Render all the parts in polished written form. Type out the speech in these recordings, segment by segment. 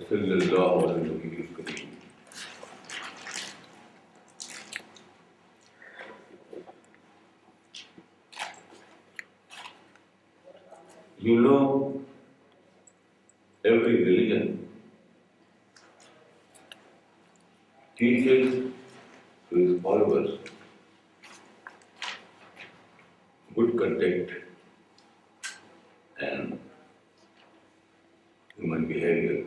सल्लल्लाहु अलैहि वसल्लम. You know, every religion teaches to its followers good conduct and human behavior.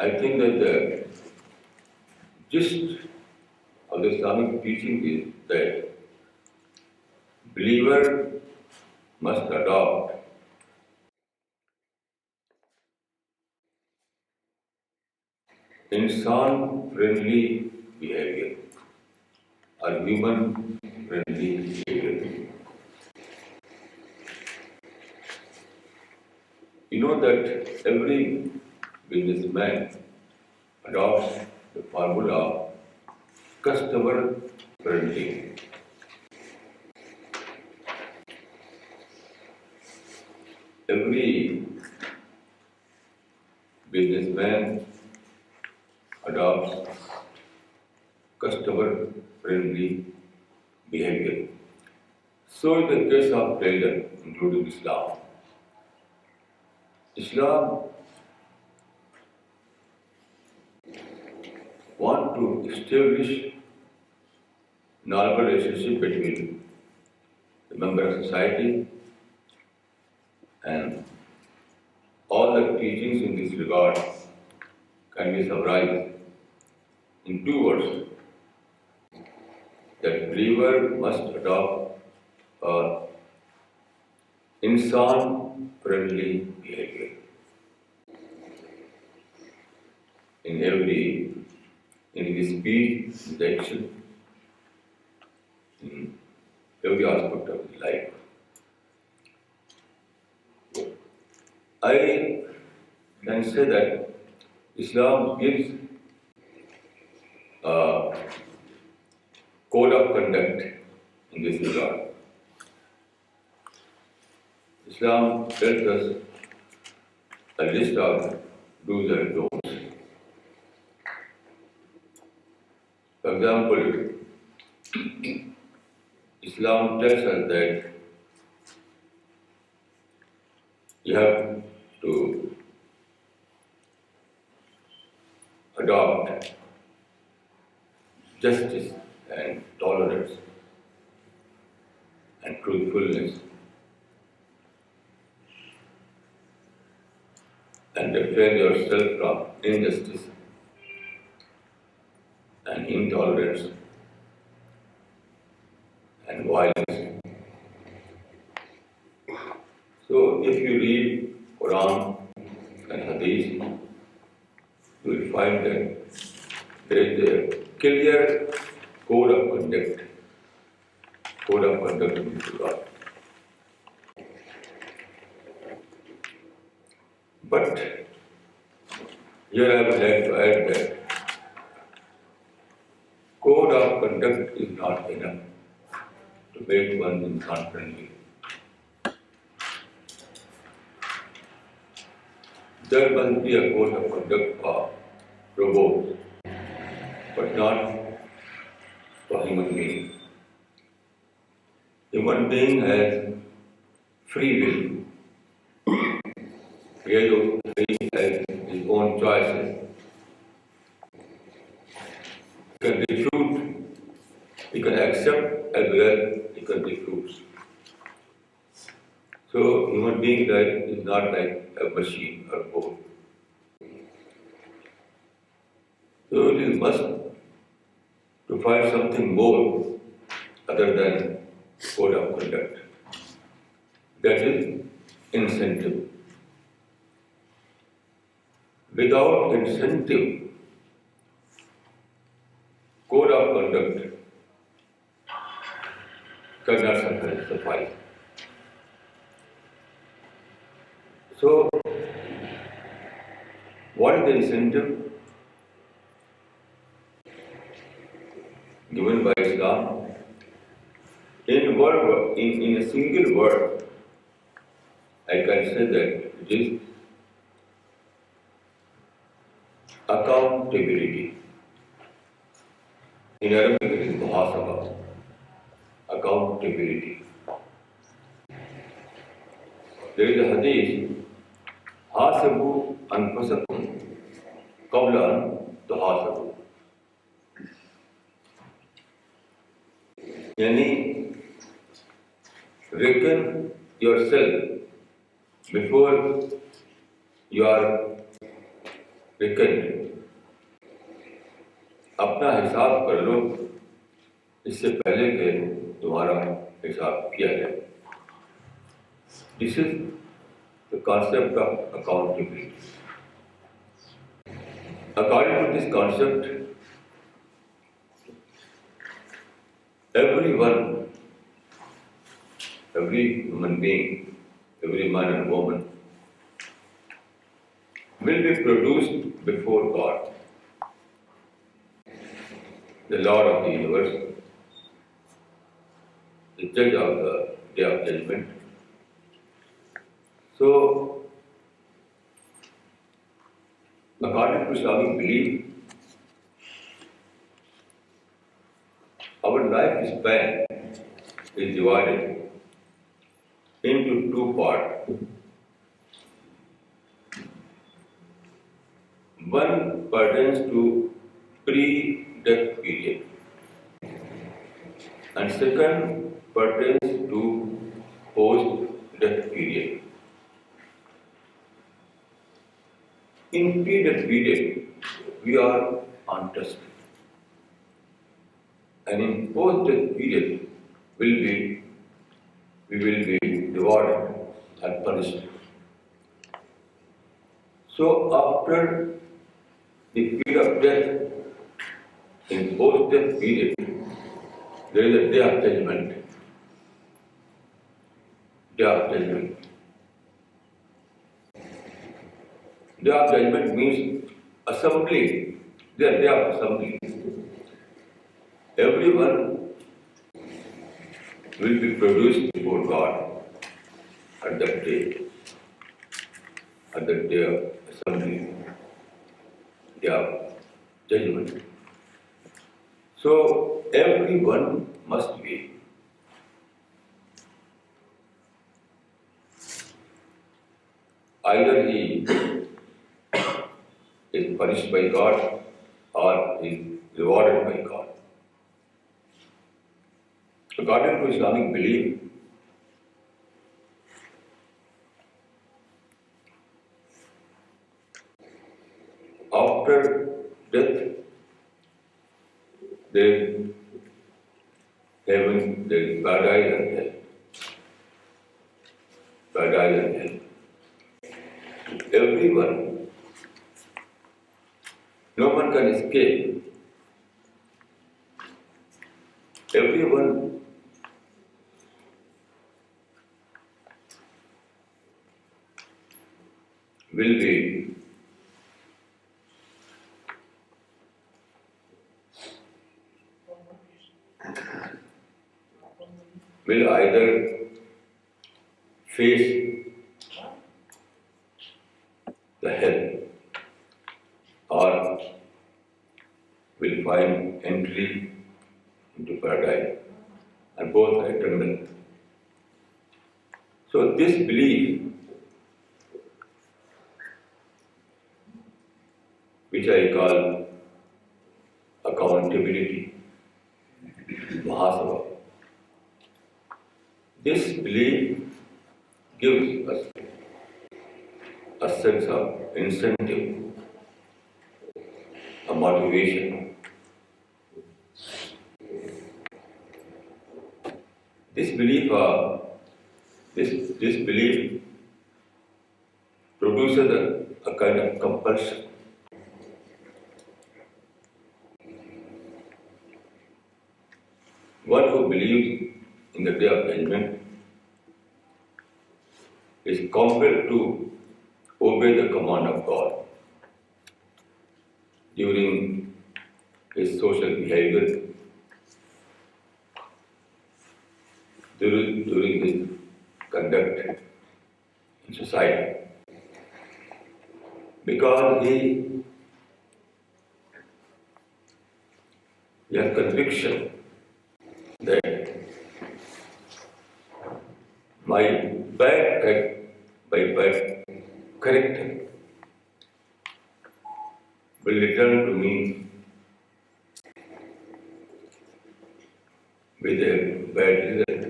I think that the gist of the Islamic teaching is that believer must adopt insan-friendly behavior or human-friendly behavior. You know that every businessman adopts the formula customer-friendly. Every businessman adopts customer-friendly behavior. So in the case of religion, including Islam, Islam want to establish normal relationship between the member of society, and all the teachings in this regard can be summarized in two words: that believer must adopt a insan-friendly behavior in his speech, in the action, in every aspect of his life. I can say that Islam gives a code of conduct in this regard. Islam tells us a list of do's and don'ts. For example, Islam tells us that you have to adopt justice and tolerance and truthfulness and refrain yourself from injustice and intolerance and violence. So if you read Quran and Hadith, you will find that there is a clear code of conduct in this regard. But here I would like to add that code of conduct is not enough to make one insan-friendly. There must be a code of conduct for robots, but not for human beings. Human being has free will. He has his own choices. He can refute, he can accept as well as he can refuse. So human being is not like a machine or code. So it is must to find something more other than code of conduct. That is incentive. Without incentive, code of conduct cannot suffice. So, what is the incentive given by Islam? In a single word, I can say that it is accountability. In Arabic, it is muhasaba, accountability. There is a hadith, hasabu anfusakum qabla an tuhasabu. Yani, reckon yourself before you are reckoned. अपना हिसाब कर लो इससे पहले कि तुम्हारा हिसाब किया जाए. This is the concept of accountability. According to this concept, everyone, every human being, every man and woman will be produced before God, the Lord of the universe, the judge of the day of judgment. So, according to Islamic belief, our life span is divided into two parts. One pertains to pre-death period, and second pertains to post-death period. In pre-death period, we are untouched, and in post-death period, we will be rewarded and punished. So after the period of death, in post-death period, there is a day of judgment. Day of judgment. Day of judgment means assembly. The day of assembly. Everyone will be produced before God at that day. At that day of assembly. Day of judgment. So everyone must be either he is punished by God or is rewarded by God. According to Islamic belief, after death, there is heaven, there is paradise and hell. Paradise and hell. Everyone, no one can escape. Everyone will be will either face the hell or will find entry into paradise, and both are eternal. So this belief, which I call accountability, muhasaba, this belief gives us a sense of incentive, a motivation. This belief, this belief produces a kind of compulsion. One who believes in the day of judgment is compelled to obey the command of God during his social behavior, during his conduct in society because he has conviction that my bad character will return to me with a bad result,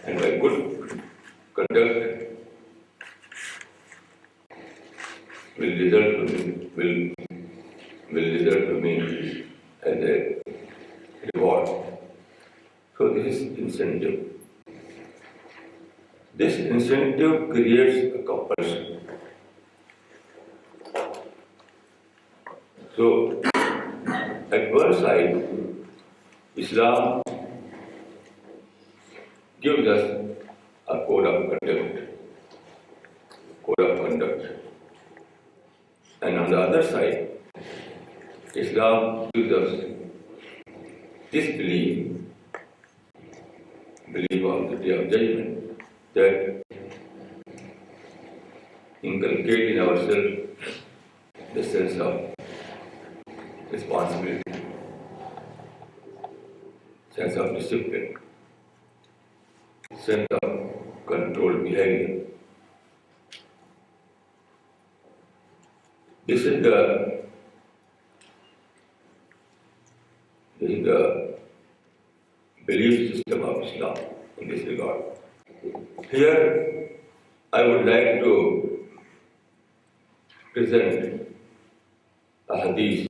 and my good conduct will result to me as a reward. So this is incentive. This incentive creates a compulsion. So at one side, Islam gives us a code of conduct. And on the other side, Islam gives us this belief of the Day of Judgment, that inculcate in ourselves the sense of responsibility, sense of discipline, sense of controlled behavior. This is the belief system of Islam in this regard. Here, I would like to present a hadith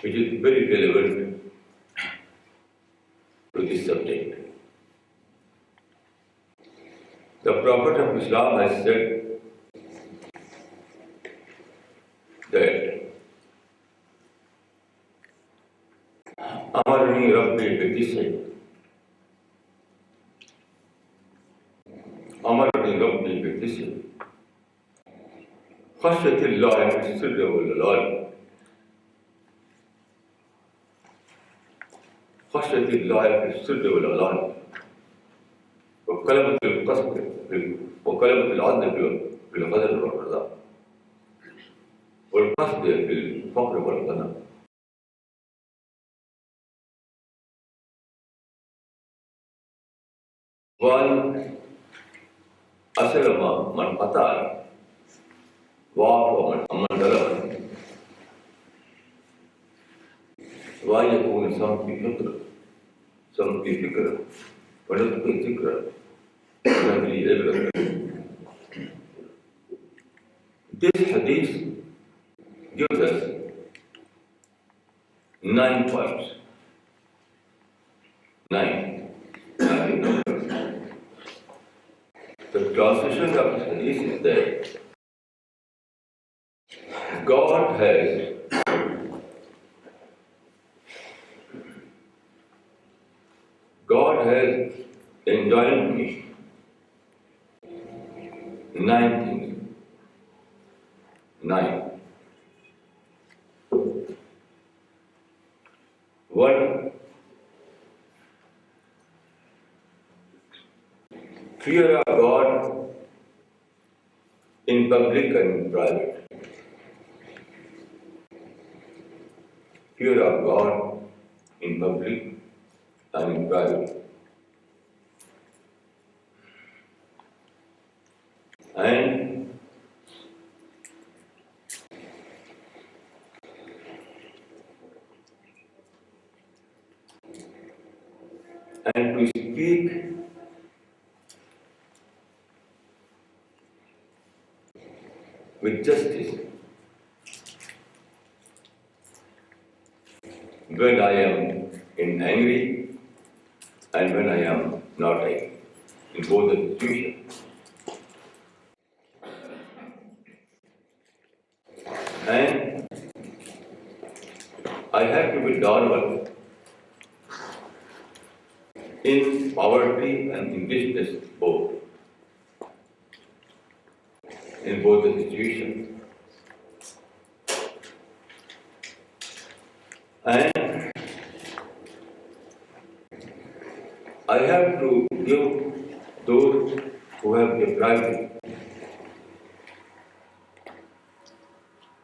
which is very relevant to this subject. The Prophet of Islam has said that Amarni Rabbi Bitisai. Amarni Rabbi Bitisai. Khashyatillah fi sirri wal alani. Khashyatillah fi sirri wal alani. وكلمة القصد وكلمة العدل في الغدر والرضا والقصد في الفقر والغنى. وأن أسلم من قتل وعفو من ظلم وأن يكون سم في فكر ونطق ذكر ونبني عبرة. This hadith gives us 9 points. 9. The translation of this hadith is that God has enjoined me 9 things. 9. 1. Fear of God in public and in private. Fear of God in public and in private. And to speak with justice when I am angry and when I am not angry, in both the situations. And I have to be normal in poverty and in business both, in both the situations. And I have to give those who have deprived me.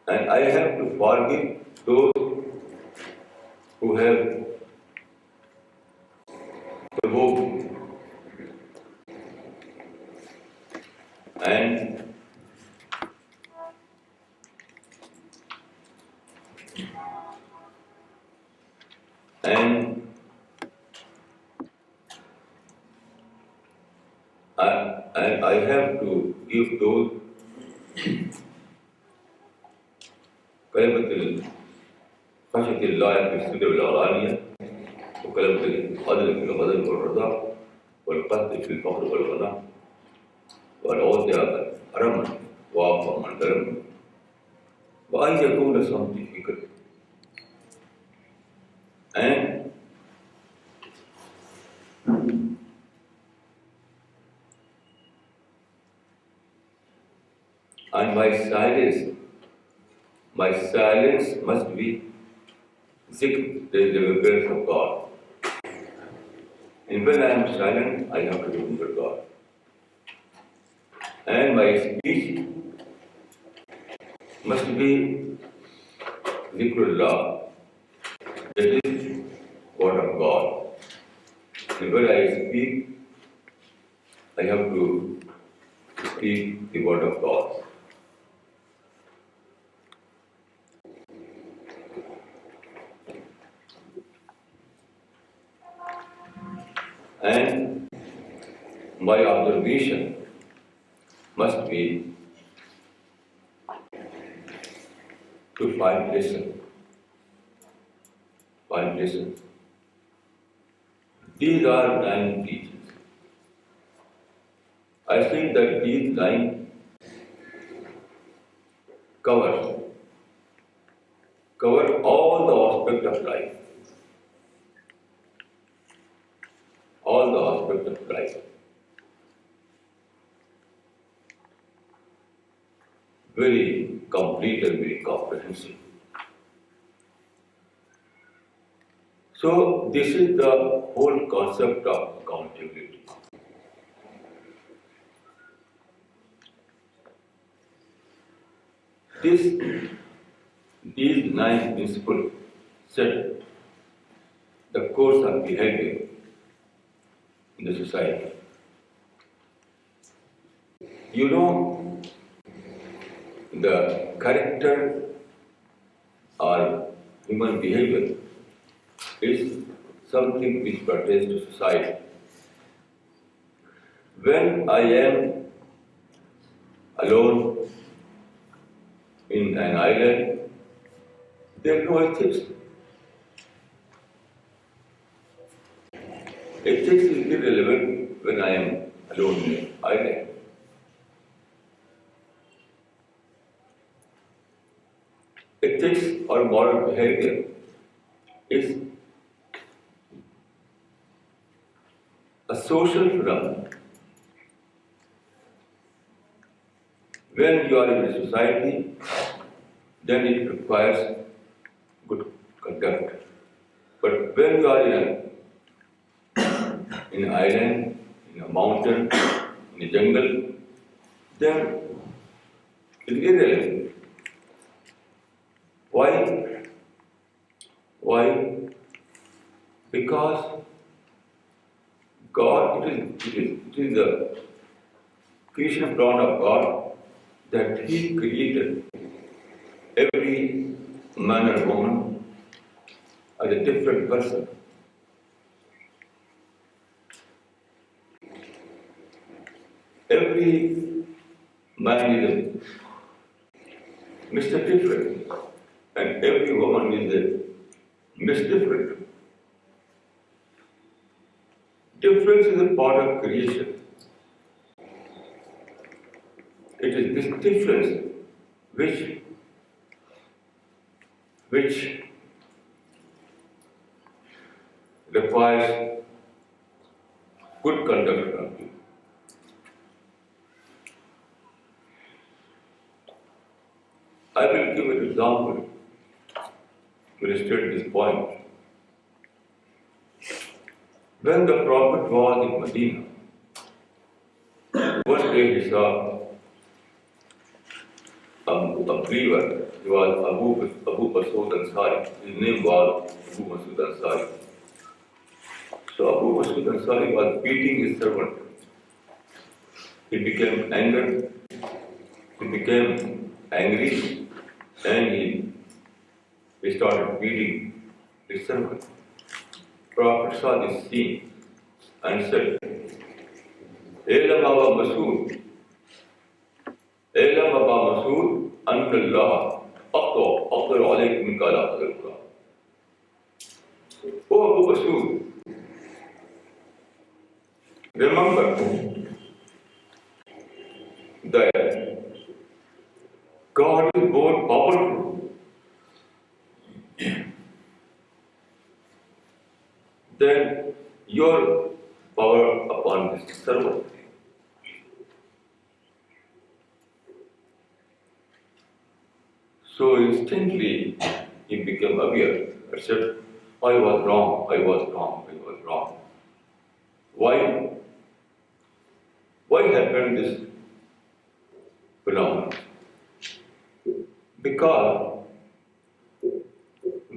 And I have to forgive those who have provoked me. And and I have to give those كلمة خشية الله في السر والعلانية وكلمة العدل في الغضب والرضا والقتل في الفقر والغنى والعود رمى وعفى من ظلم وأن يكون صمتي فكر. And my silence must be zikr, the remembrance of God. And when I am silent, I have to remember God. And my speech must be zikrullah, that is word of God. And when I speak, I have to speak the word of God. And my observation must be to find lessons. Find lessons. These are 9 teachings. I think that these 9 cover all the aspects of life. All the aspects of life. Very complete and very comprehensive. So this is the whole concept of accountability. These 9 principles set the course of behavior in the society. You know, the character or human behavior is something which pertains to society. When I am alone in an island, there is no ethics. Ethics is irrelevant when I am alone in an island. Ethics or moral behavior is a social phenomenon. When you are in a society, then it requires good conduct. But when you are in an island, in a mountain, in a jungle, then it is irrelevant. Why? Why? Because God, it is the creation plan of God that He created every man and woman as a different person. Every man is a Mr. Different, and every woman is a Miss Different. Difference is a part of creation. It is this difference which requires good conduct from you. I will give an example to illustrate this point. When the Prophet was in Medina, One day he saw a believer. He was Abu Masood Ansari. His name was Abu Masood Ansari. So Abu Masood Ansari was beating his servant. He became angry. He became angry, and he started beating his servant. Prophet saw this scene and said, "Elam Aba Masood, Elam Aba Masood, Ankallah, Aqtar alayk min kala hadalka." Oh Abu Masood, remember that God is more powerful than your power upon this servant. So instantly he became aware and said, I was wrong, I was wrong, I was wrong. Why? Why happened this phenomenon? Because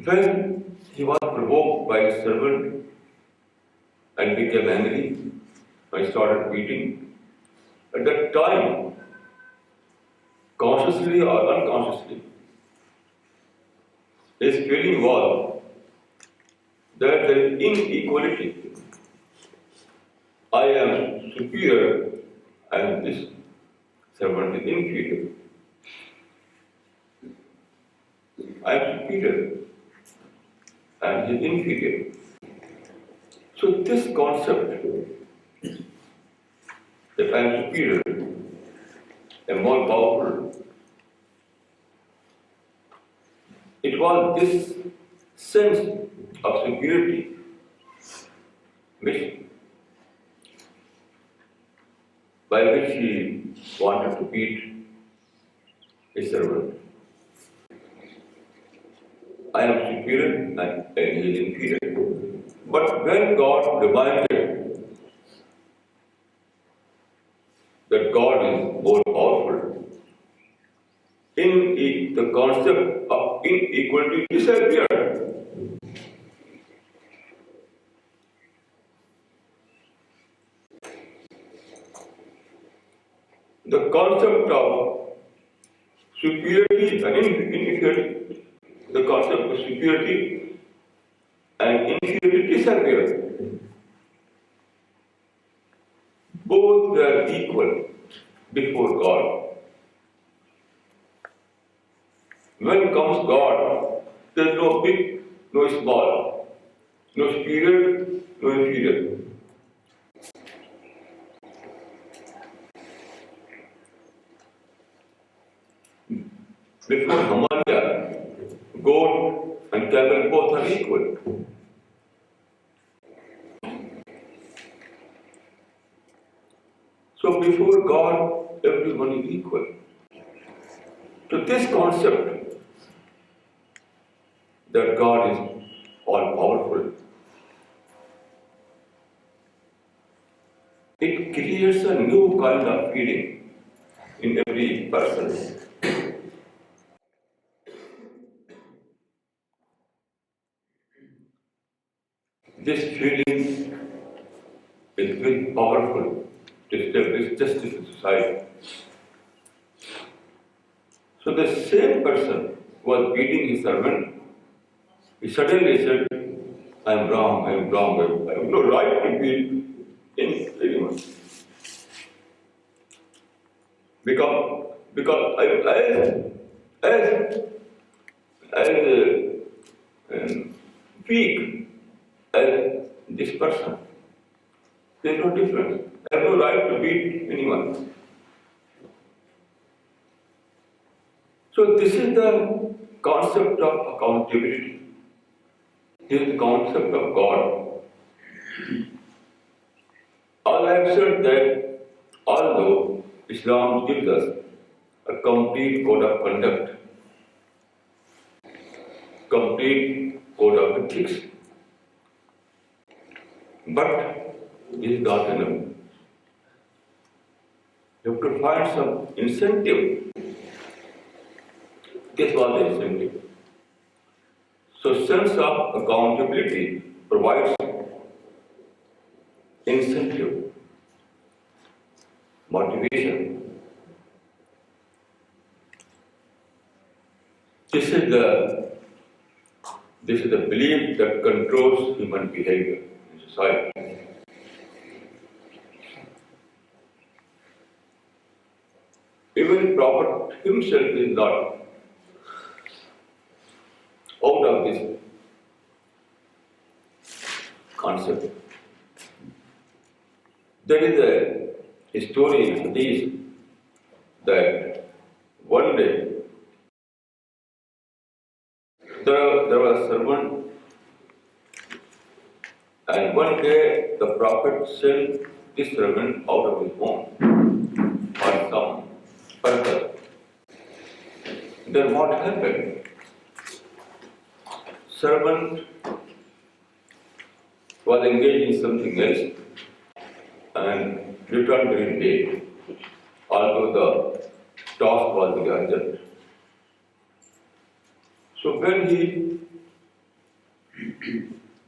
when he was provoked by his servant and became angry and started beating, at that time, consciously or unconsciously, his feeling was that there is inequality. I am superior and this servant is inferior. I am superior and he is inferior. So this concept that I am superior and more powerful, it was this sense of superiority by which he wanted to beat his servant. I am superior and he is inferior. But when God reminded that God is more powerful, the concept of inequality disappeared. The concept of superiority and inferiority, the concept of superiority and inferiority disappeared. Both were equal before God. When comes God, there is no big, no small, no superior, no inferior. Before Himalaya, goat and camel both are equal. So before God, everyone is equal. So this concept that God is all powerful, it creates a new kind of feeling in every person. This feeling is very powerful to establish justice in society. So the same person who was beating his servant, he suddenly said, I am wrong, I am wrong, I have no right to beat anyone. Because as weak as this person, there is no difference. I have no right to beat anyone. So this is the concept of accountability. This is the concept of God. All I have said that although Islam gives us a complete code of conduct, complete code of ethics, but this is not enough. You have to find some incentive. This was the incentive. So sense of accountability provides incentive, motivation. This is the belief that controls human behavior in society. Even Prophet himself is not out of this concept. There is a story in Hadith that one day there was a servant, and one day the Prophet sent this servant out of his home for some purpose. Then what happened? Servant was engaged in something else and returned very late, although the task was very urgent. So when he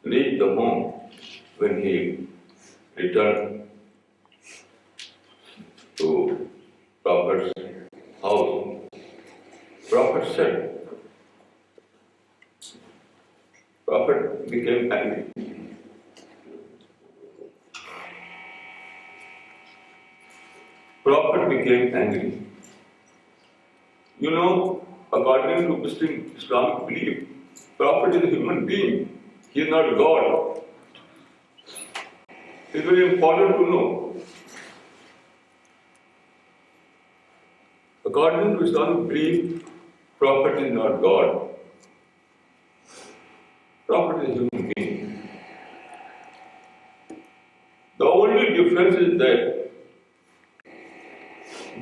reached the home, when he returned to Prophet's house, Prophet said, Prophet became angry. Prophet became angry. You know, according to Muslim Islamic belief, Prophet is a human being. He is not God. It's very important to know. According to Islamic belief, Prophet is not God. Prophet is a human being. The only difference is that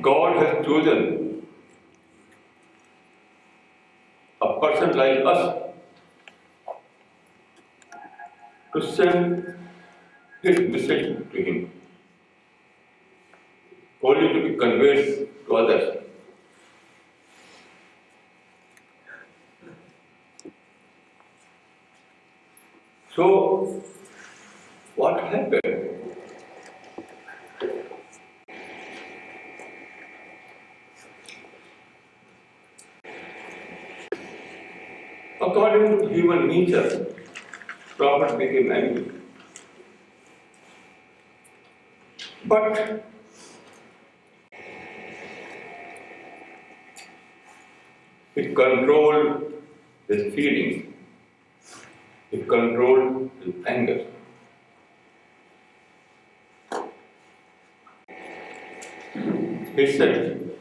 God has chosen a person like us to send his message to him, only to be conveyed to others. So, what happened? According to human nature, Prophet became angry. But he controlled his feelings, he controlled his anger. He said,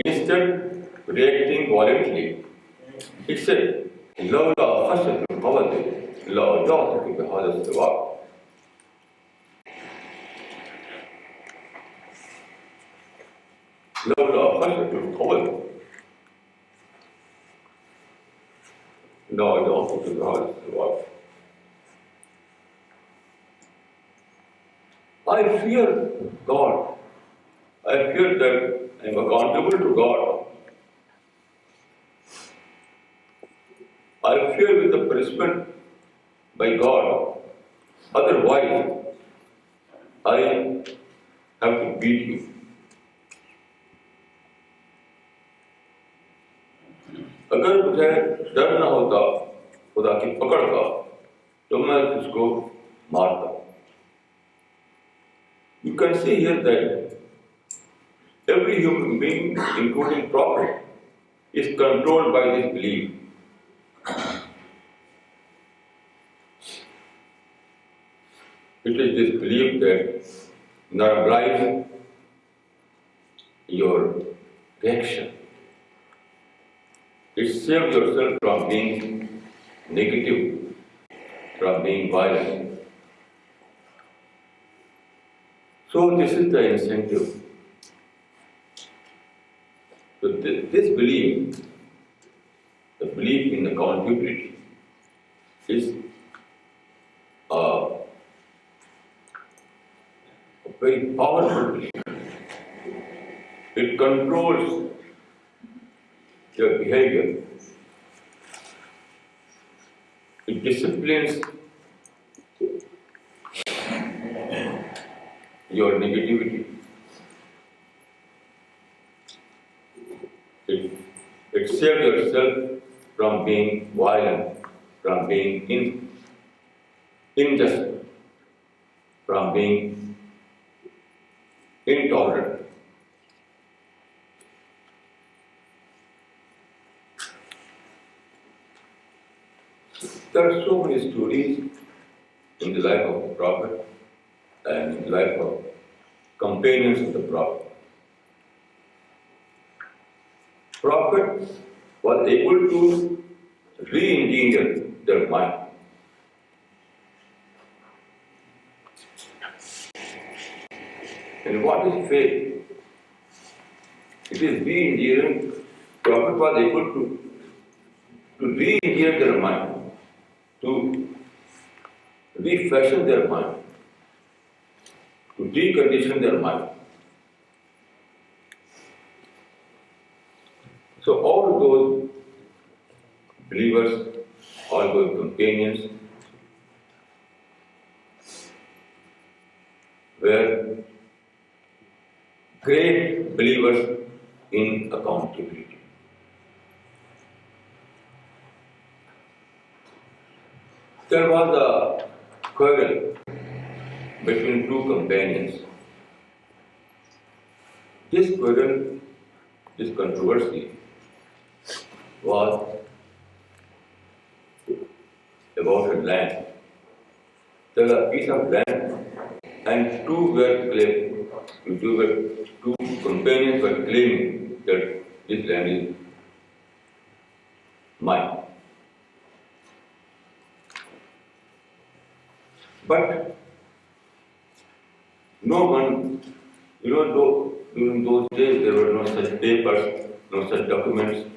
instead reacting violently, he said, لولا خشية القوة لأوجعتك بهذا السواك. لولا خشية القوة لأوجعتك بهذا السواك. I fear God. I fear that I am accountable to God. I fear with the punishment by God. Otherwise, I have to beat you. अगर मुझे डर न होता खुदा की पकड़ का तो मैं उसको मारता. You can see here that every human being, including Prophet, is controlled by this belief. It is this belief that normalize your reaction. It saves yourself from being negative, from being violent. So this is the incentive. So this belief, the belief in accountability, is very powerful belief. It controls your behavior. It disciplines your negativity. It, it saves yourself from being violent, from being unjust, from being intolerant. There are so many stories in the life of the Prophet and in the life of companions of the Prophet. Prophet was able to re-engineer their mind. And what is faith? It is re-engineering. Prophet was able to re-engineer their mind, to refashion their mind, to decondition their mind. So all those believers, all those companions were great believers in accountability. There was a quarrel between two companions. This quarrel, this controversy was about a land. There was a piece of land and two companions were claiming that this land is mine. But no one, during those days there were no such papers, no such documents.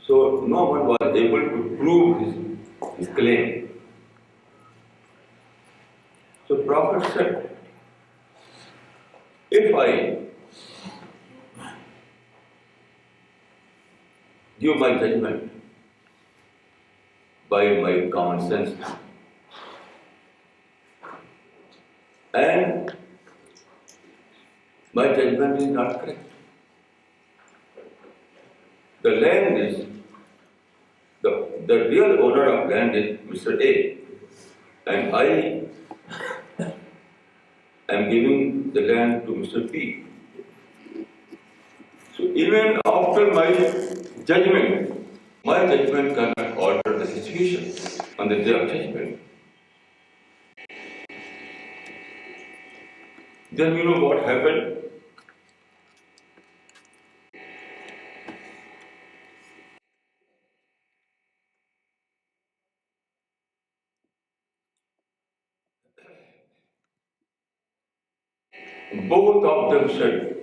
So no one was able to prove his claim. So Prophet said, if I give my judgment by my common sense and my judgment is not correct, the land is, the real owner of land is Mr. A, and I am giving the land to Mr. B. So even after my judgment cannot alter the situation on the day of judgment. Then you know what happened? Both of them said,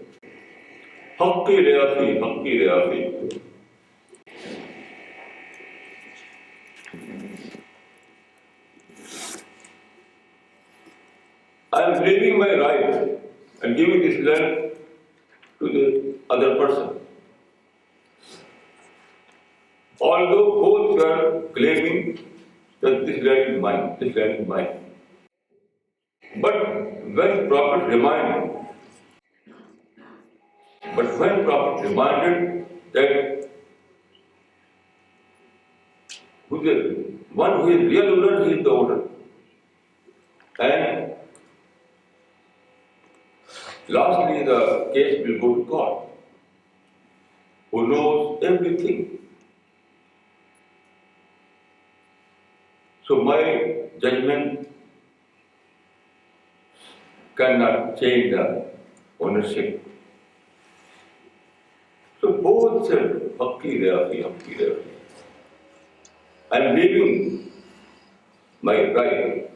Haqqi Reafi, Haqqi Reafi. I am claiming my right and giving this land to the other person. Although both were claiming that this land is mine, this land is mine. But when Prophet reminded that one who is real owner, he is the owner. And lastly, the case will go to God, who knows everything. So my judgment cannot change the ownership. So both said, Haqqi Reafi, Haqqi Reafi. I am leaving my right,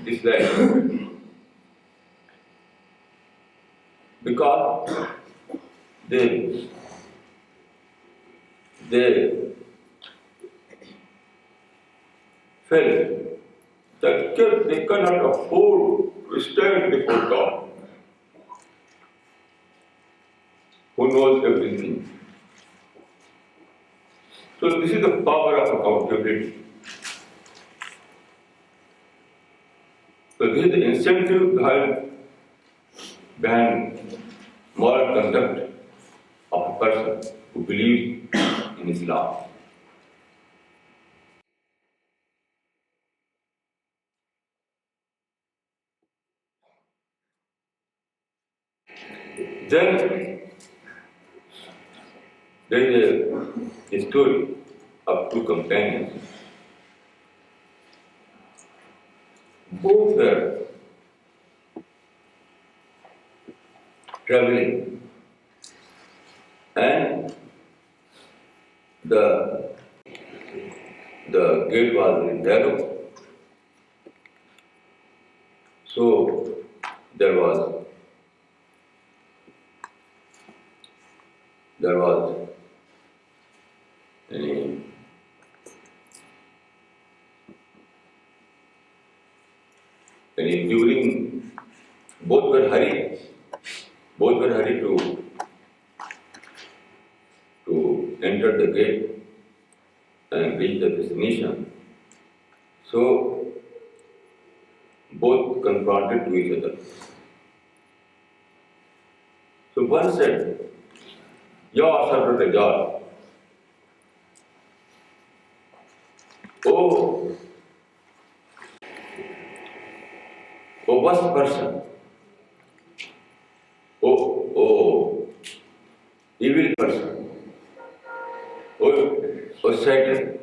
this land, because they felt that they cannot afford to stand before God, who knows everything. So this is the power of accountability. So this is the incentive behind moral conduct of a person who believes in Islam. Then there is a story of two companions. Both were traveling, and the gate was very narrow. So there was any during both were hurried to enter the gate and reach the destination. So both confronted to each other. So one said, Ya Asar Rajal, oh, worst person, oh, evil person, Satan.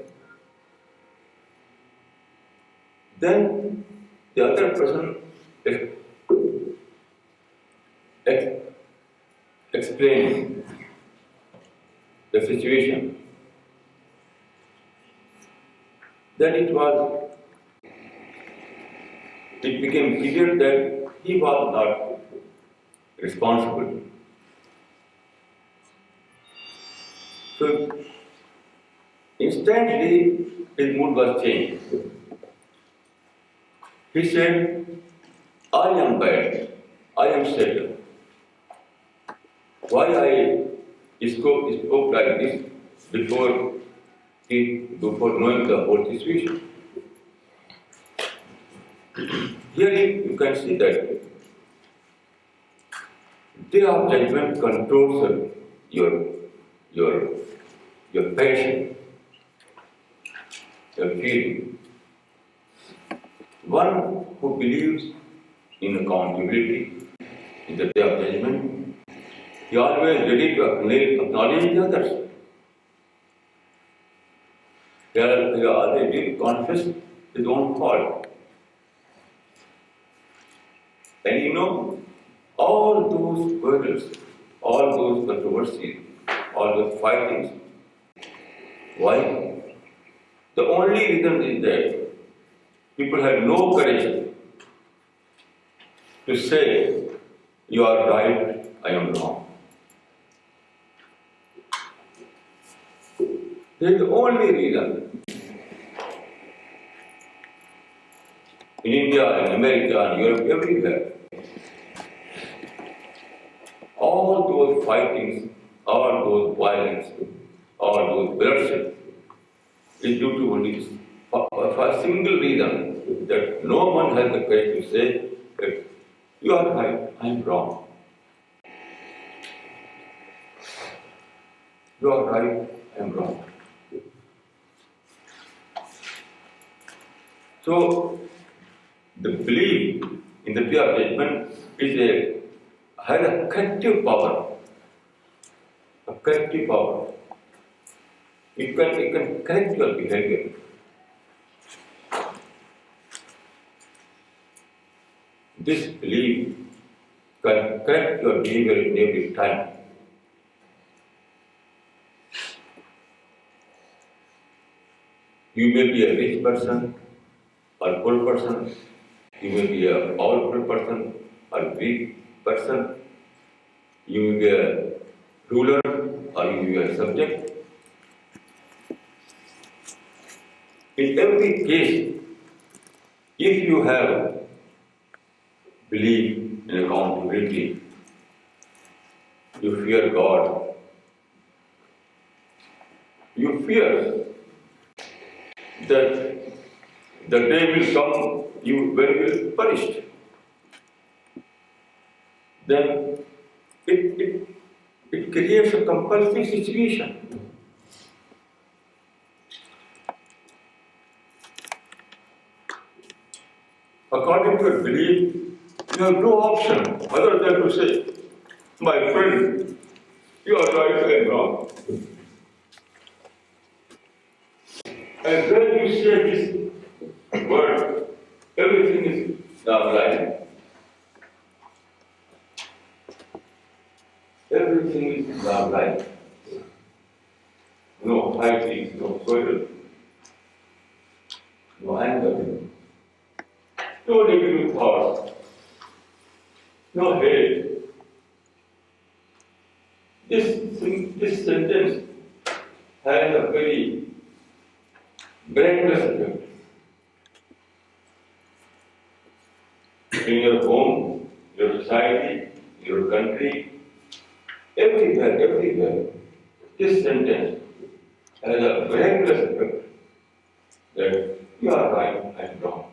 Then the other person ex- explained the situation. Then it became clear that he was not responsible. So instantly his mood was changed. He said, I am bad, I am Satan. Why I spoke like this before knowing the whole situation? Here you can see that day of judgment controls your your your passion, your feeling. One who believes in accountability in the day of judgment, he always ready to acknowledge the others. He always ready to confess his own fault. And all those quarrels, all those controversies, all those fightings, why? The only reason is that people have no courage to say, you are right, I am wrong. That is the only reason. In India, in America, in Europe, everywhere, all those fightings, all those violence, all those bloodshed is due to only for a single reason that no one has the courage to say that you are right, I am wrong. You are right, I am wrong. So the belief in the day of judgment has a corrective power. A corrective power. It can correct your behavior. This belief can correct your behavior in every time. You may be a rich person or poor person. You may be a powerful person or weak person. You may be a ruler or you may be a subject. In every case, If you have belief in accountability, you fear God, you fear that the day will come when you will be punished, then it creates a compulsory situation. According to your belief, you have no option other than to say, my friend, you are right, I am wrong. And when you say this word, everything is now right. Everything is now right. No fighting, no quarrel, no anger, no negative thoughts, no hate. This sentence has a very brainless effect. In your home, your society, your country, everywhere, this sentence has a brainless effect that you are right, I am wrong.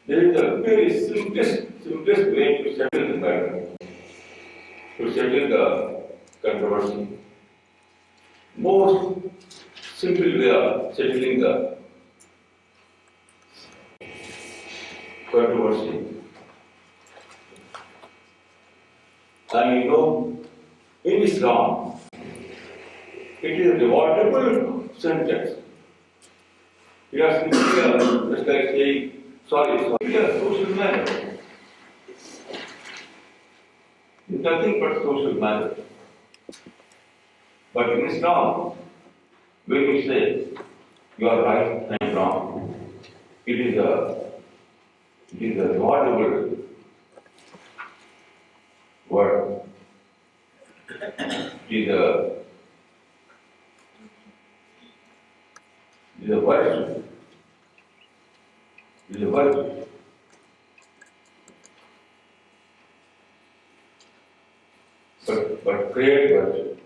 There is a very simplest way to settle the matter, to settle the controversy. Most simple way of settling the controversy. And in Islam, it is a rewardable sentence. We are simply just like saying, sorry, we are social matter. It's nothing but social matter. But in Islam, when you say you are right and wrong, it is a rewardable word. It is a virtue. It is a virtue. But great virtue.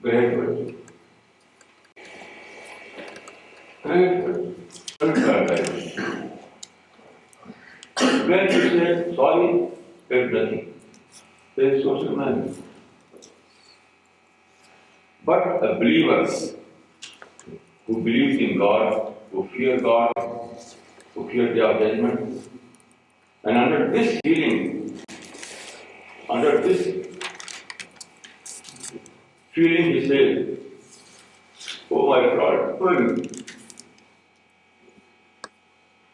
Great virtue. Great virtue. When you say sorry, there is nothing. There is social manner. But a believer who believes in God, who fear God, who fear their judgment, and under this feeling he says, oh my God,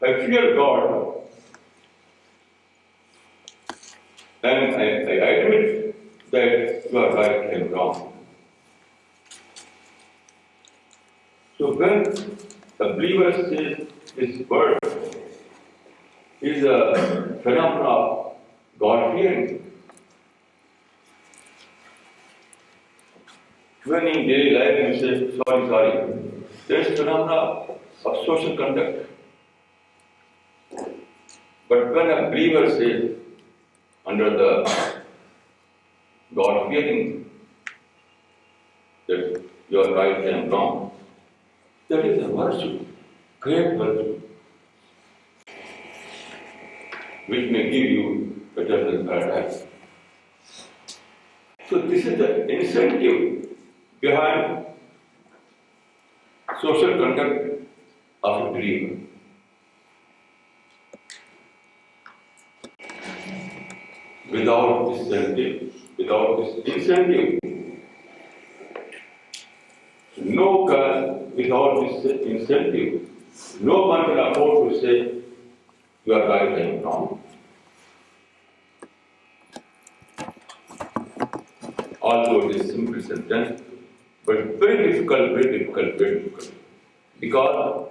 I fear God, and I admit that you are right and wrong. So when a believer says this word is a phenomenon of God fearing. When in daily life you say sorry, there is a phenomenon of social conduct. But when a believer says under the God fearing that you are right and wrong, that is a virtue, great virtue, which may give you eternal paradise. So this is the incentive behind social conduct of a believer. Without this incentive, no one can afford to say you are right and wrong. Although it is simple sentence, but very difficult. Because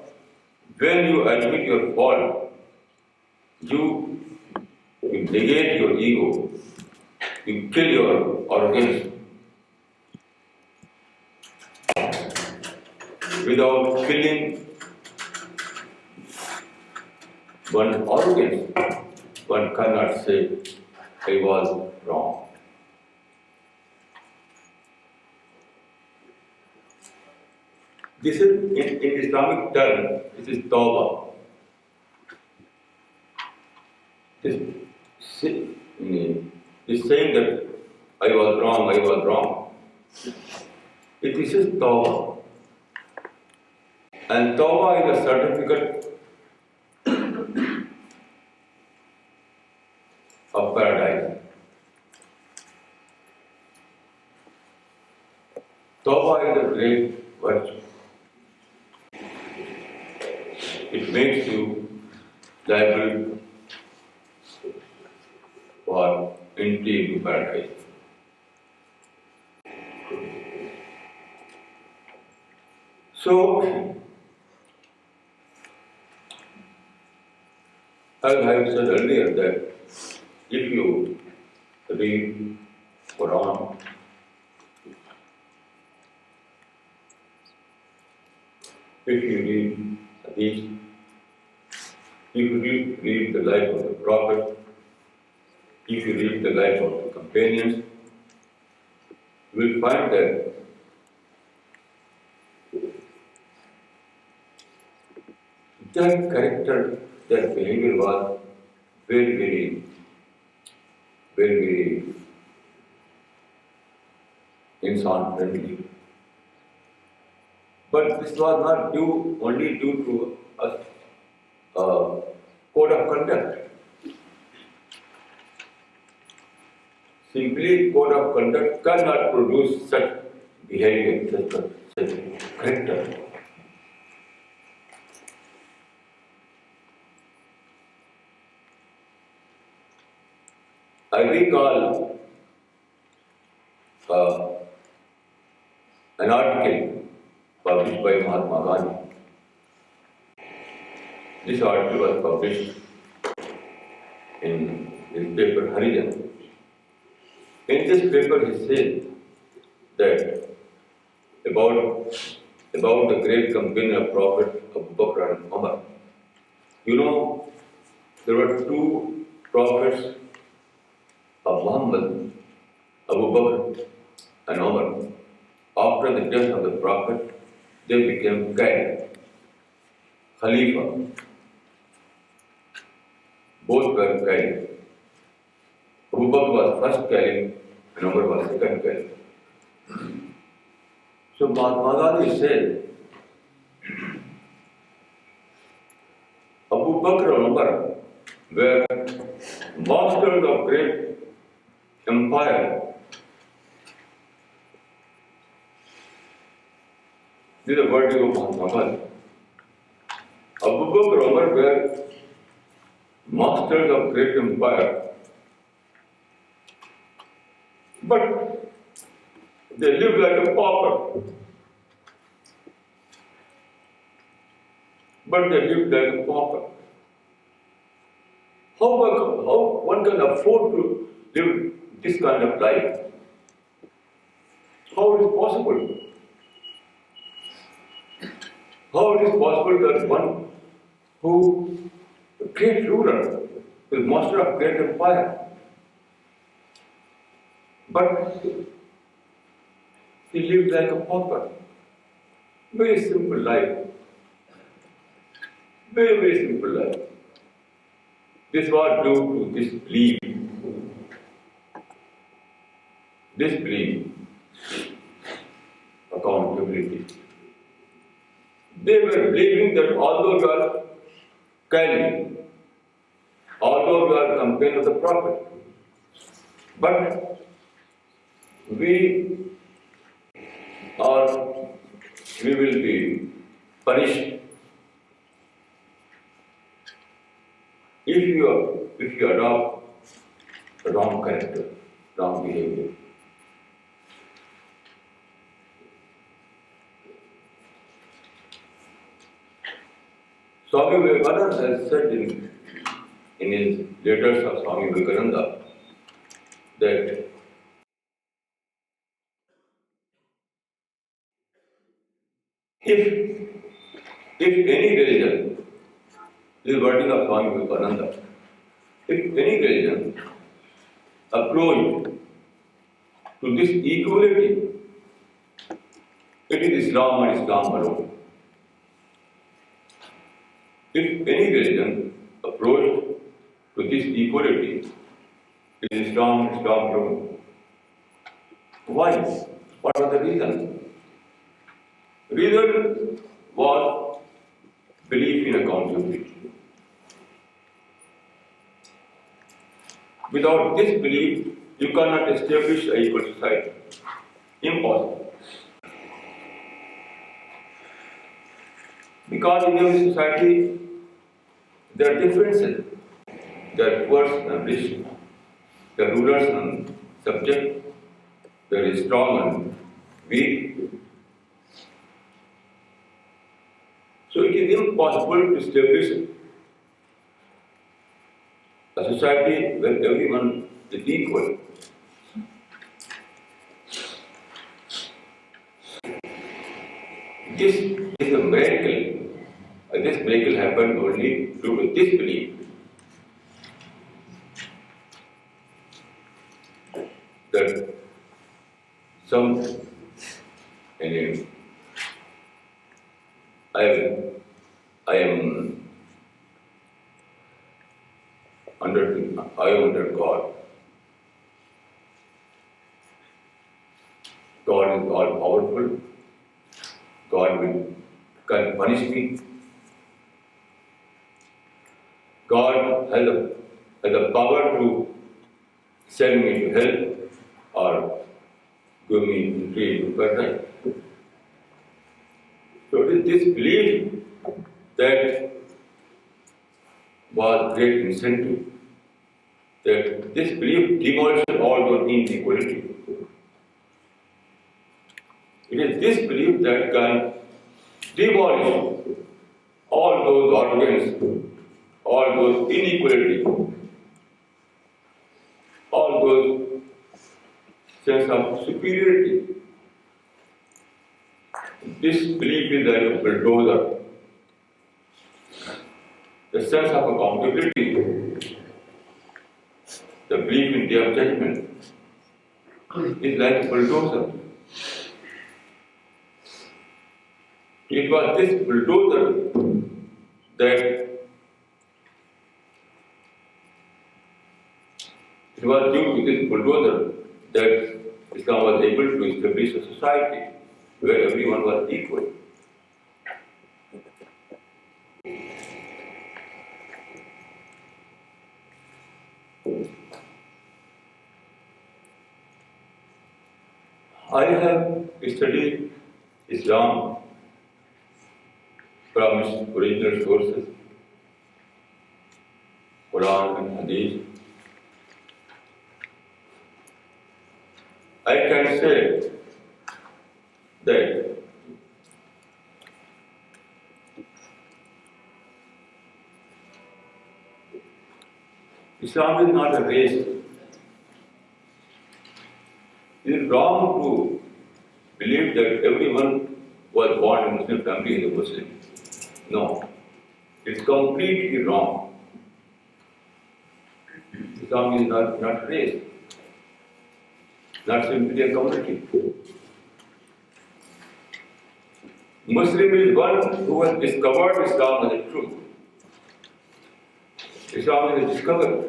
when you admit your fault, you negate your ego, you kill your organism. Without killing one arrogance, one cannot say I was wrong. This is, in Islamic term, this is tawbah. This, this saying that I was wrong. This is tawbah. And tawbah is a certificate of paradise. Tawbah is a great virtue. It makes you liable for entry into paradise. So, as I have said earlier, that if you read Quran, if you read Hadith, if you read the life of the Prophet, if you read the life of the companions, you will find that their character, their behavior was very, very insan friendly. But this was not only due to a code of conduct. Simply code of conduct cannot produce such behavior, such character. I recall an article published by Mahatma Gandhi. This article was published in his paper Harijan. In this paper, he said that about the great companion of Prophet Abu Bakr and Umar. You know, there were two prophets of Muhammad, Abu Bakr and Umar. After the death of the Prophet, they became Caliph, Khalifa. Both were Caliph. Abu Bakr was first Caliph and Umar was second Caliph. So Mahatma Gandhi said, Abu Bakr and Umar were masters of great empire. This is the word of Mahatma Gandhi. Abu Bakr and Umar were masters of great empire. But they lived like a pauper. How one can afford to live this kind of life? How it is possible? How it is possible that one who a great ruler is master of great empire, but he lived like a pauper? Very simple life. Very simple life. This was due to disbelief, accountability. They were believing that although you are Caliph, although you are companion of the Prophet, but we will be punished if you adopt the wrong character, wrong behavior. Swami Vivekananda has said in his letters of Swami Vivekananda that if any religion This is wording of Swami Vivekananda. If any religion approach to this equality, it is Islam and Islam alone. If any religion approach to this equality, it is Islam and Islam alone. Why? What was the reason? Reason was belief in accountability. Without this belief, you cannot establish an equal society. Impossible. Because in every society, there are differences. There are poor and rich, there are rulers and subject, there is strong and weak. So it is impossible to establish a society where everyone is equal. This is a miracle. This miracle happened only due to this belief that some I am under God. God is all powerful. God can punish me. God has the power to send me to hell or give me entry into paradise. So it is this belief that was great incentive. That this belief demolishes all those inequality. It is this belief that can demolish all those organs, all those inequality, all those sense of superiority. This belief is like a bulldozer. The sense of accountability, the belief in day of judgment is like a bulldozer. It was this bulldozer that it was due to this bulldozer that Islam was able to establish a society where everyone was equal. I have studied Islam from its original sources, Quran and Hadith. I can say that Islam is not a race. It is wrong to believe that everyone was born in a Muslim family is a Muslim. No, it's completely wrong. Islam is not race, not simply a community. Muslim is one who has discovered Islam as a truth. Islam is a discovery.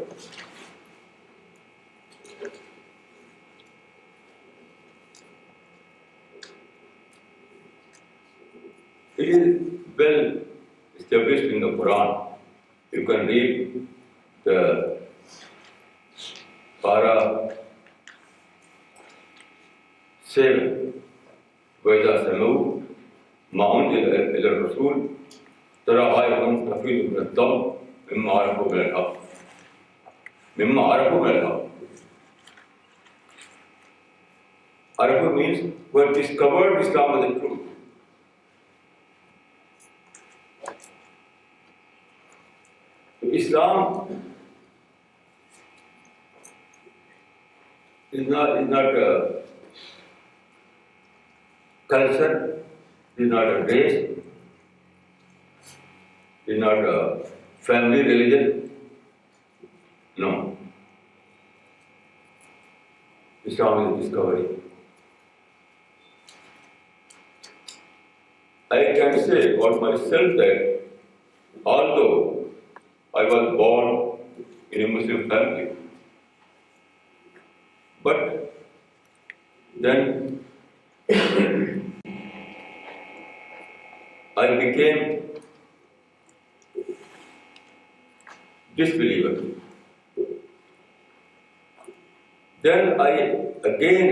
It is well established in the Quran. You can read the para 7. وَإِذَا سَمِعُوا مَا أُنزِلَ إِلَى الرَّسُولِ تَرَى أَعْيُنَهُمْ تَفِيضُ مِنَ الدَّمْعِ مِمَّا عَرَفُوا مِنَ الْحَقِّ. Arafu means who have discovered Islam as a truth. Islam is not a culture, is not a race, is not a family religion? No. Islam is discovery. I can say about myself that although I was born in a Muslim family, but then I became disbeliever. Then I again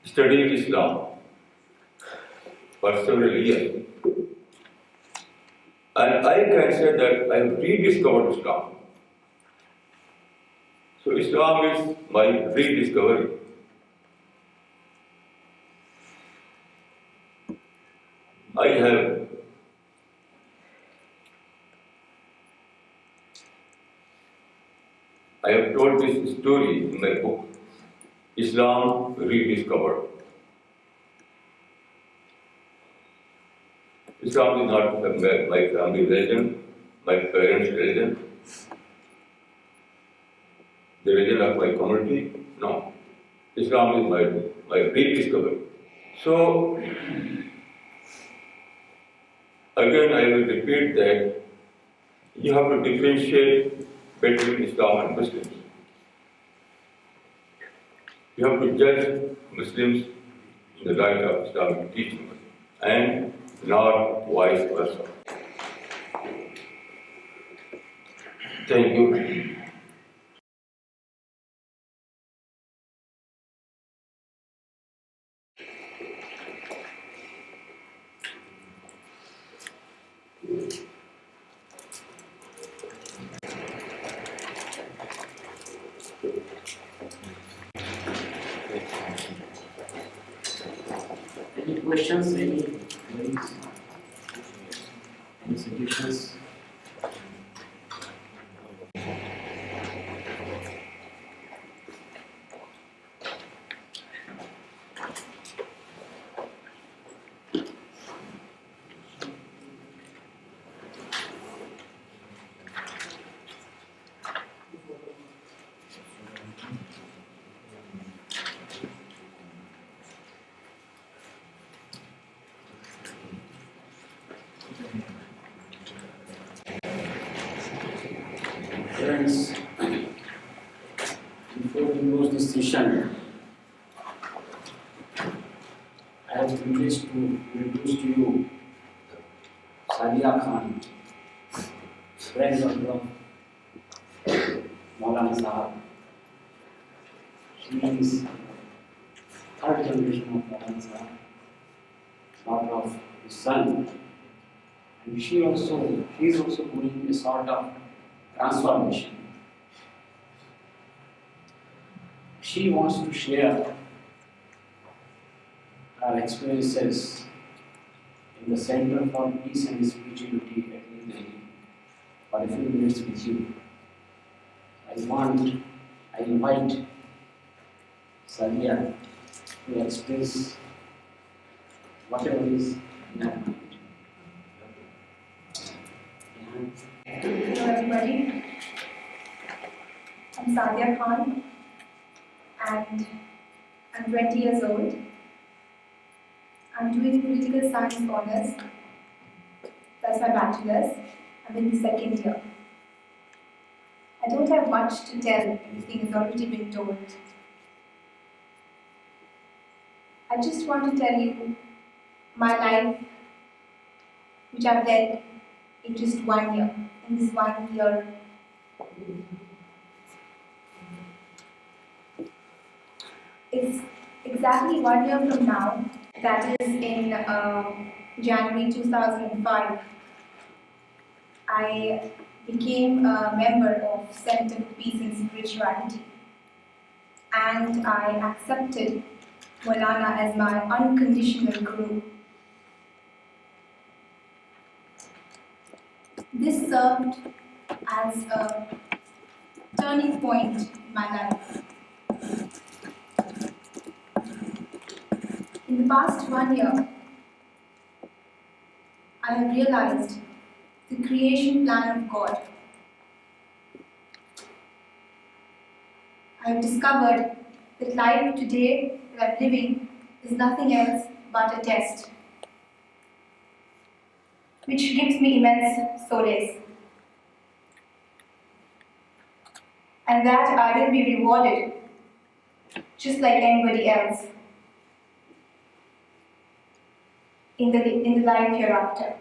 studied Islam for several years. And I can say that I have rediscovered Islam. So Islam is my rediscovery. I have told this story in my book, Islam Rediscovered. Islam is not my family religion, my parents' religion, the religion of my community. No. Islam is my rediscovery. So, again I will repeat that you have to differentiate between Islam and Muslims. You have to judge Muslims in the light of Islamic teaching and not vice versa. Thank you. Any questions? Any queries? Any suggestions? Friends, before we close this session, I have privilege to introduce to you Sadia Khan, granddaughter of Maulana Sahab. She is third generation of Maulana Sahab, daughter of his son, and she is also going a sort of transformation. She wants to share her experiences in the Center for Peace and Spirituality at New Delhi for a few minutes with you. I invite Sadia to express whatever is in her mind. Hello everybody, I'm Sadia Khan and I'm 20 years old. I'm doing political science honours, that's my bachelor's. I'm in the second year. I don't have much to tell, everything has already been told. I just want to tell you my life, which I've led in just 1 year. In this 1 year, it's exactly 1 year from now, that is in January 2005, I became a member of Center for Peace and Spirituality, and I accepted Maulana as my unconditional guru. This served as a turning point in my life. In the past 1 year, I have realized the creation plan of God. I have discovered that life today that I'm living is nothing else but a test, which gives me immense solace, and that I will be rewarded just like anybody else in the life hereafter.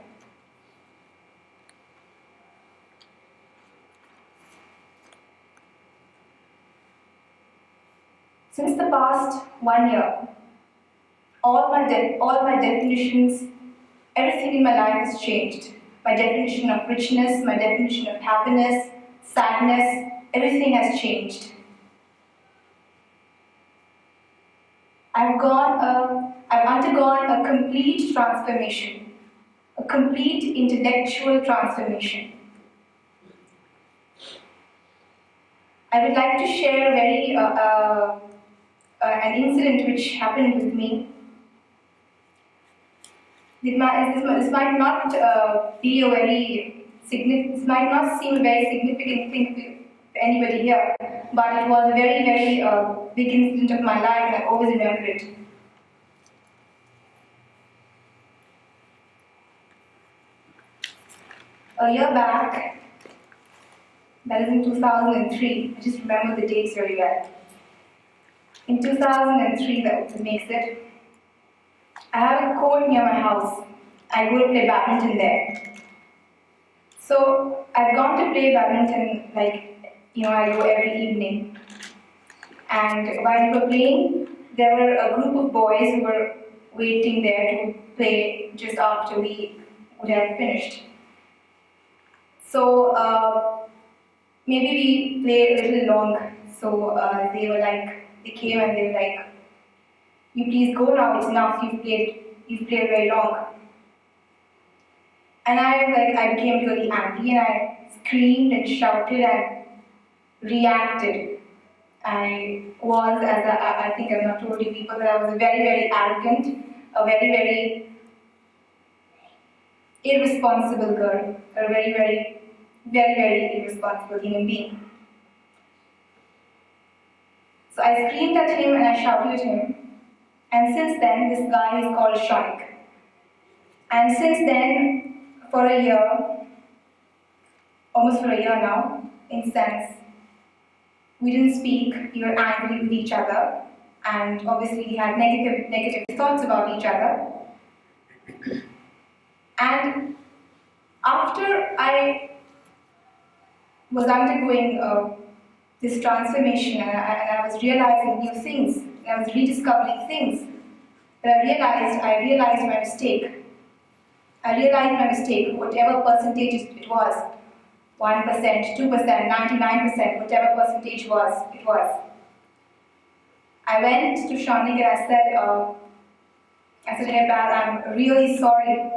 Since the past 1 year, all my definitions, everything in my life has changed. My definition of richness, my definition of happiness, sadness, everything has changed. I've undergone a complete transformation, a complete intellectual transformation. I would like to share an incident which happened with me. This might not be a very significant. This might not seem a very significant thing to anybody here, but it was a very big incident of my life, and I always remember it. A year back, that is in 2003. I just remember the dates very well. In 2003, that makes it. I have a court near my house. I go to play badminton there. So I've gone to play badminton, I go every evening. And while we were playing, there were a group of boys who were waiting there to play just after we would have finished. So maybe we played a little long. So they came and they were like, "You please go now, it's enough, you've played very long." And I became really angry and I screamed and shouted and reacted. I was, I think I've not told you people, that I was a very arrogant, a very irresponsible girl, a very irresponsible human being. So I screamed at him and I shouted at him. And since then, this guy is called Shanik. And since then, for a year, almost for a year now, in sense, we didn't speak, we were angry with each other, and obviously we had negative thoughts about each other. And after I was undergoing this transformation and I was realizing new things, and I was rediscovering things, that I realized my mistake. I realized my mistake, whatever percentage it was, 1%, 2%, 99%, whatever percentage it was. I went to Shanik and I said, "Hey pal, I'm really sorry.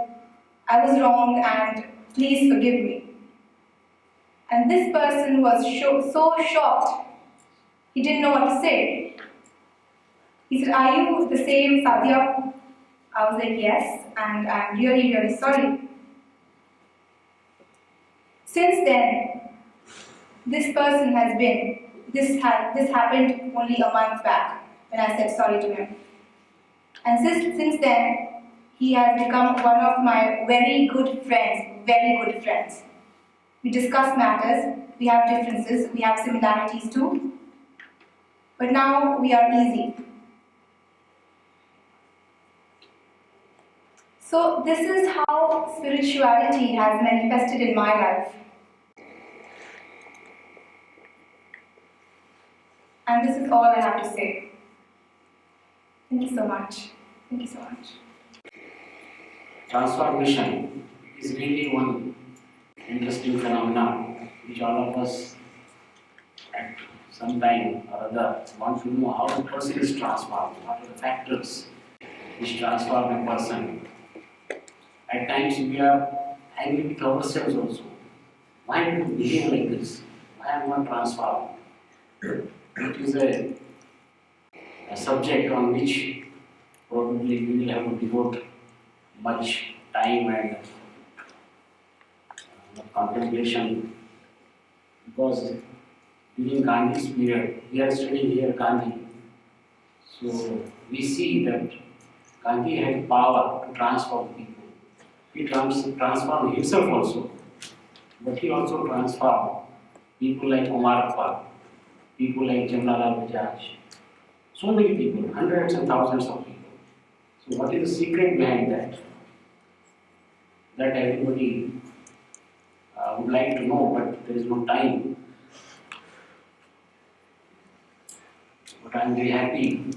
I was wrong and please forgive me." And this person was so shocked, he didn't know what to say. He said, "Are you the same Sadia?" I was like, "Yes, and I'm really sorry." Since then, this happened only a month back when I said sorry to him. And since then, he has become one of my very good friends. We discuss matters, we have differences, we have similarities too, but now we are easy. So this is how spirituality has manifested in my life. And this is all I have to say. Thank you so much. Thank you so much. Transformation is really one interesting phenomenon which all of us at some time or other want to know how a person is transformed, what are the factors which transform a person. At times we are angry with ourselves also. Why do we behave like this? Why am I not transformed? It is a subject on which probably we will have to devote much time and of contemplation, because during Gandhi's period, we are studying here Gandhi, so we see that Gandhi had power to transform people. He transformed himself also, but he also transformed people like Umarappa, people like Jamnalal Bajaj, so many people, hundreds and thousands of people. So what is the secret behind that? That everybody would like to know, but there is no time. But I am very happy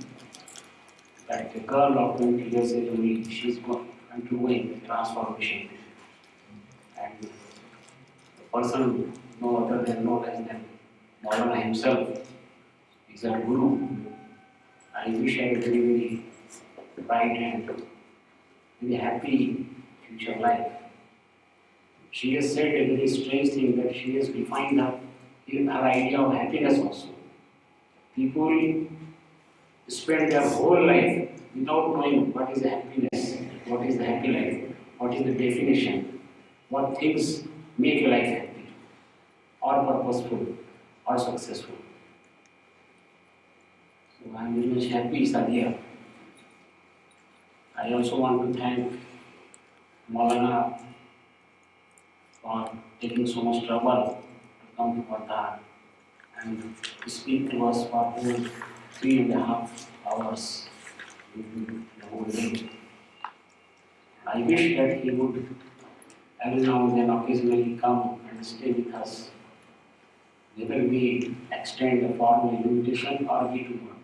that a girl of 20 years age only, she is undergoing a transformation. And the person no other than no less than Maulana himself is our guru. I wish I had a very, very bright and very happy future life. She has said a very strange thing, that she has defined her idea of happiness also. People spend their whole life without knowing what is happiness, what is the happy life, what is the definition, what things make your life happy, or purposeful, or successful. So I am very much happy, Sadia. I also want to thank Maulana for taking so much trouble to come to Vardhan and speak to us for whole 3.5 hours in the whole day. I wish that he would every now and then occasionally come and stay with us, whether we extend a formal invitation or we do not.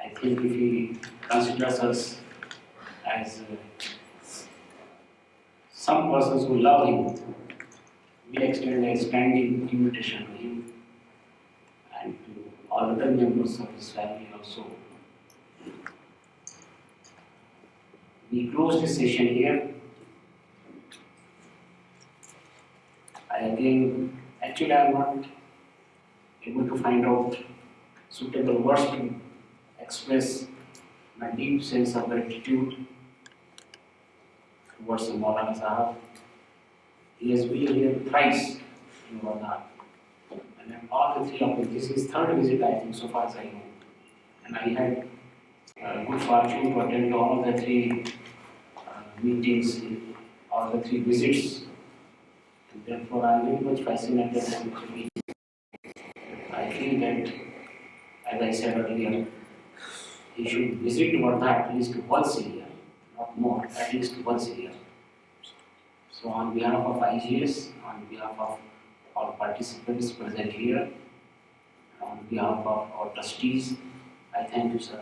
I think if he considers us as some persons who love him, we extend a standing invitation to him and to all other members of his family also. We close this session here. Actually I am not able to find out suitable words to express my deep sense of gratitude towards Maulana Sahab. He has been here thrice in Vardhan. And then all the three of them, this is third visit I think so far as I know. And I had good fortune to attend all the three meetings, all the three visits. And therefore I am very much fascinated and actually I feel that, as I said earlier, he should visit Vardhan at least once a year, not more, at least once a year. So on behalf of IGS, on behalf of all participants present here, on behalf of our trustees, I thank you, sir.